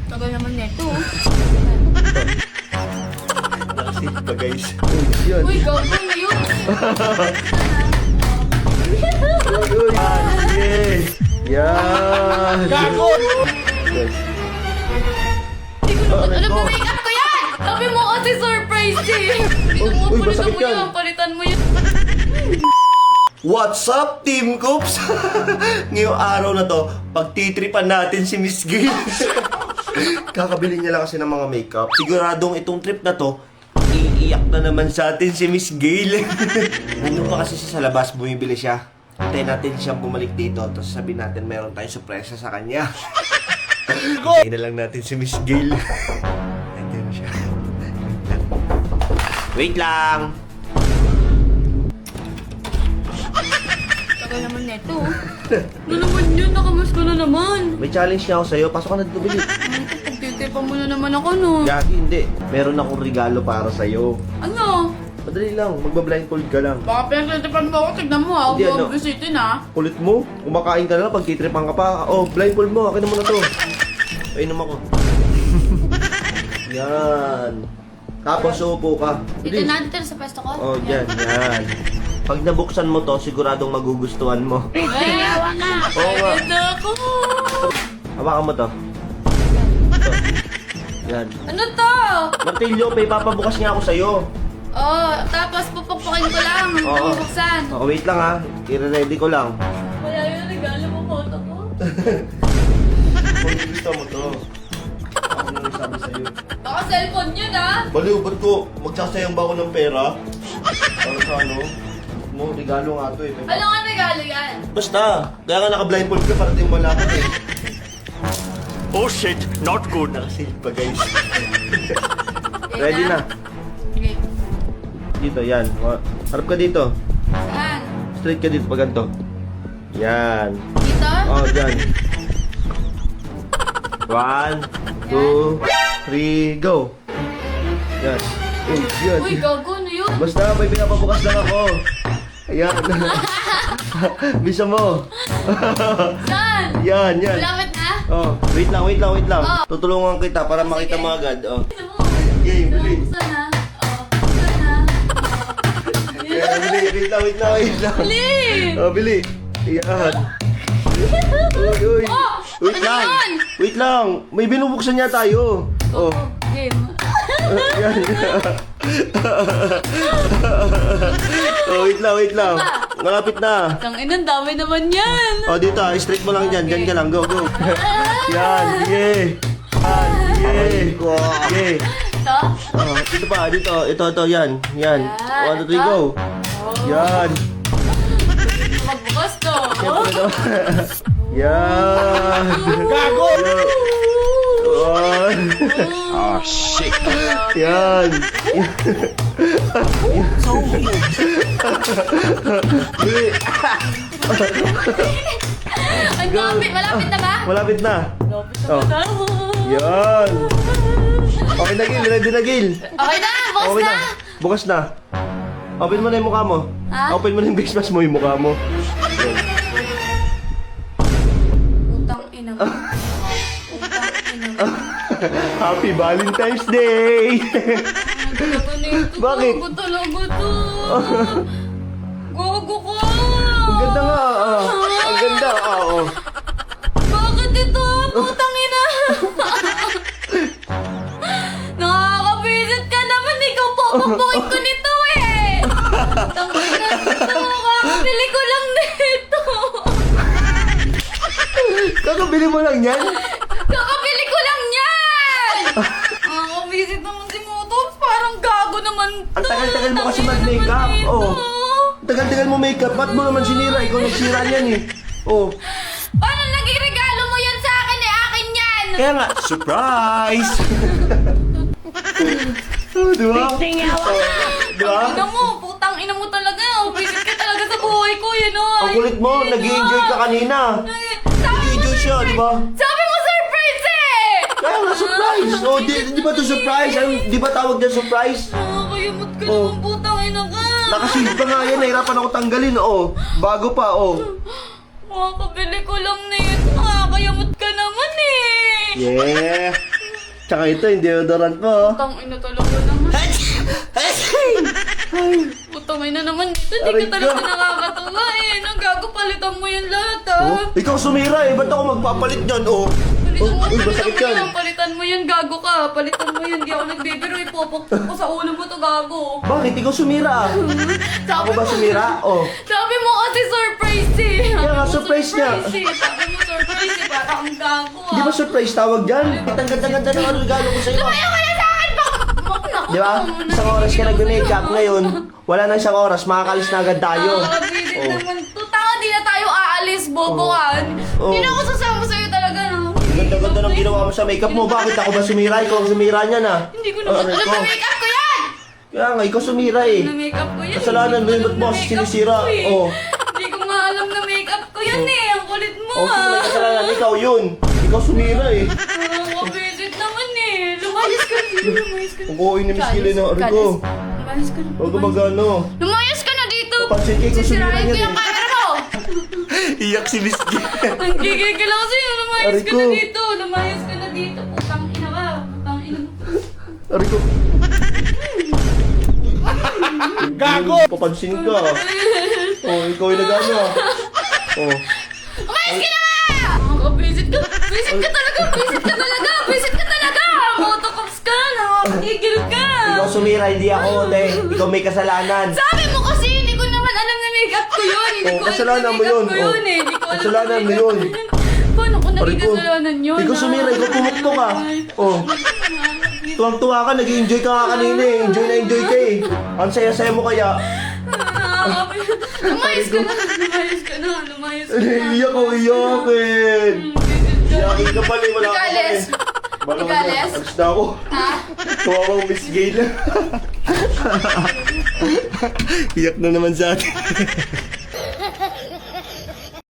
Tagal naman neto. Nakasit pa guys. Yan. Uy, gago na yun. Yes. Yan. Gago! Yes. Alam mo, make up ko yan! Sabi mo kasi surprise eh! Uy, Palitan masakit mo yan. yan, palitan mo yan. What's up, Team Coops? Ngayong araw na to, pagtitripan natin si Miss Gail. Kakabili niya lang kasi ng mga makeup. Siguradong itong trip na to, iiyak na naman sa atin si Miss Gail. Nandun pa kasi siya sa labas, bumibili siya. Hintayin natin siyang bumalik dito, tapos sabihin natin mayroon tayong sorpresa sa kanya. Hintayin na lang natin si Miss Gail. Nandiyan siya. Wait lang! Tagal naman neto. Ano naman yun? Nakamas ko na naman. May challenge niya ako sa'yo. Pasok ka na dito, Bili. Pagtitipan mo na naman ako, no? Yagi, hindi. Meron akong regalo para sa'yo. Ano? Madali lang. Magba-blindfold ka lang. Baka pinagtitipan mo ako. Tignan mo ha. Hindi, Huwag ano? mo bisitin ha. Kulit mo. Kumakain ka na lang. Pagtitripan ka pa. Oh, blindfold mo. Akin na muna to. Painom ako. Yan. Tapos uupo ka. Dito Bilis. na, dito sa pwesto ko. Oh, dyan. Yan. Pag nabuksan mo to, siguradong magugustuhan mo. Yawa ka! Oo nga. Ganda ako! Hawakan mo to. Ito. Yan. Ano to? Martilyo, may papabukas niya ako sa'yo. Oh, tapos pupukpukin ko lang. Oo. Bubuksan. Oh, wait lang ha. I-ready ko lang. Wala yung regalo mo, photo ko. Kung gusto mo to. Ako na sabi sa'yo. Baka cellphone yun ha. Baliw, ba't ko magsasayang ba ako ng pera? Para sa ano? Mo, regalo nga to eh. Ano nga regalo yan? Basta, kaya nga naka-blindfold ka para di mo malapit eh. Oh shit, not good. Nakasil pa guys. Ready na. Okay. Dito, yan. Harap ka dito. Saan? Straight ka dito pag ganito. Yan. Dito? Oh, dyan. 1, 2, 3, go! Yan. Uy, yan. Uy, gago na yun. Basta, may pinapabukas lang ako. Ayan. Bisa mo. Saan? Yan, yan. Malapit na? Oh, wait lang, wait lang, wait lang. Oh. Tutulungan kita para makita Sige. mo agad. Oh. Ano mo? Game, bili. Buksan na. Oh, buksan na. Yan, bili. Wait lang, wait lang, wait lang. Bili! Oh, bili. Yan. Uy, uy. Oh, Wait ano lang. yun? Wait lang. May binubuksan niya tayo. Oh. Game. Yan. Oh, wait lang, wait lang. Malapit na. Tang inang dami naman yan. Oh, dito, straight mo lang dyan. Dyan ka lang. Go, go. Yan, sige. Yan, sige. Sige. Ito? Oh, dito pa, dito. Ito, yan. Yan. 1, 2, 3, go. Yan. Magbukas to. Siyempre no. Yan. Gago! Yan. Oh shit. Yan. Bili. Ang dami. Malapit na ba? Malapit na. Malapit Oh. na. Yan. Okay na, Gil. Ready na, Gil. Okay na. Bukas Okay na. na. Bukas na. Open mo na yung mukha mo. Ha? Open mo na yung face mask mo, yung mukha mo. Yan. Utang ina mo. Utang ina mo. Happy Valentine's Day! Talaga na ito. Bakit? Gago talaga to. Gago ko. Ang ganda nga, ah. Ang ganda, ah, oh. Bakit ito? Putang ina. Nakakabisit ka naman. Ikaw pupupukin ko nito eh. Tangina nito. Kakabili ko lang nito. Kakabili mo lang yan? Kakabili ko lang yan. Nakakabisit naman si Motos. Parang gago naman to. Ang tagal-tagal mo kasi Tangina mag-makeup. naman Oh. ito. Tagal-tagal mo makeup. Ba't mo naman sinira? Ikaw nagsira niyan eh. Oh. Paano naging regalo mo yan sa akin eh? Akin yan. Kaya nga, surprise! Oh, di ba? Oh, di ba? Ina mo, putang ina mo talaga. Visit ka talaga sa buhay ko, yun o. Ang kulit mo, nag-enjoy ka kanina. Nag-enjoy siya, di ba? Sabi mo surprise eh! Kaya nga, surprise! Oh, di ba to surprise? Di ba tawag na surprise? Nakakayamot ka Oh. naman, putang ina ka. Nakasil pa nga yan, nahirapan ako tanggalin, oh. Bago pa, oh. Makakabili ko lang na yun. Nakakayamot ka naman eh. Yeah! Tsaka ito, yung deodorant mo. Putang ina talaga naman. Putang ina naman dito. Hindi Aray ka talaga ka. nakakatuwa eh. Nagago, palitan mo yung lahat Oh, ah. ikaw sumira eh. Ba't ako magpapalit dyan, oh? Palitan mo yan, gago ka. Palitan mo yan, di ako nagbibiro. Ipopokpok ko sa ulo mo to, gago. Bakit? Ikaw sumira. Ako ba sumira? Oh. Sabi mo kasi surprise eh. Kaya nga, Sabi mo surprise nga. eh. Sabi mo surprise eh, parang ang gago ah. Di ba surprise tawag dyan? Ba't ang ganda-ganda ng regalo ko sa'yo? Ayaw ka na sa akin, naku. Di ba? Isang oras ka nag-makeup ngayon. Wala na isang oras, makakalis na agad tayo. Nakakabisit Oh. naman to. Tanga, di na tayo aalis, boboan. Oh. Hindi na ako sasama sa'yo talaga, no? Ganda-ganda ng ginawa mo sa makeup mo. Bakit ako ba sumira? Ikaw ang sumira niyan ah. Hindi ko naman Aray alam ko. na makeup ko yan! Kaya nga, ikaw sumira eh. Na makeup ko yan. Kasalanan mo Hindi yun, ko ba't alam mo na makeup sinisira? ko eh. Oh. Hindi ko nga alam na makeup ko yan eh. Ang kulit mo Oh, sino may ah. kasalanan? Ikaw yun. Ikaw sumira eh. Nakakabisit naman eh. Lumayas ka na dito. Lumayas ka na. Ang kuhay ni Miss Gilly na ari ko. Lumayas ka na. Huwag ka magano. Lumayas ka na dito. Papansin kayo kung sumira Sisirain ko yan yung eh. camera mo. Iyak si Miss Gilly. Ang gigigil ako sa'yo. Lumayas Aray ka ko. na dito. Lumayas ka na dito. Putang ina ka. Putang ina mo. Ari ko. Gago! Papansin ka. Oh, ikaw yung nagano. Oh. Umayas ka na nga! Nakakabisit ka. Bisit ka talaga. Bisit ka talaga. Bisit ka talaga. Motocops ka. Nakakagigil ka. Ikaw sumira, hindi ako, te. Ikaw may kasalanan. Sabi mo kasi hindi ko naman alam na makeup ko yun. Hindi Oh, ko alam kasalanan na mo makeup yun. ko yun Oh, eh. Hindi ko alam kasalanan na mo makeup yun. ko yun. Paano ko naging kasalanan yun? Ikaw sumira, ikaw pumukto ka. Oh. Tuwang-tuwa ka, nag-enjoy ka nga kanina eh. Enjoy na enjoy ka eh. Ang saya-saya mo kaya. Lumayas ka na. Lumayas ka na. Lumayas ka na. Iyak ko, iyakin. Iyakin ka pala, wala ka Nag-alis? Nag-alis? Alis na ako. Ha? Tuwawang Miss Gayle. Iyak na naman sa atin.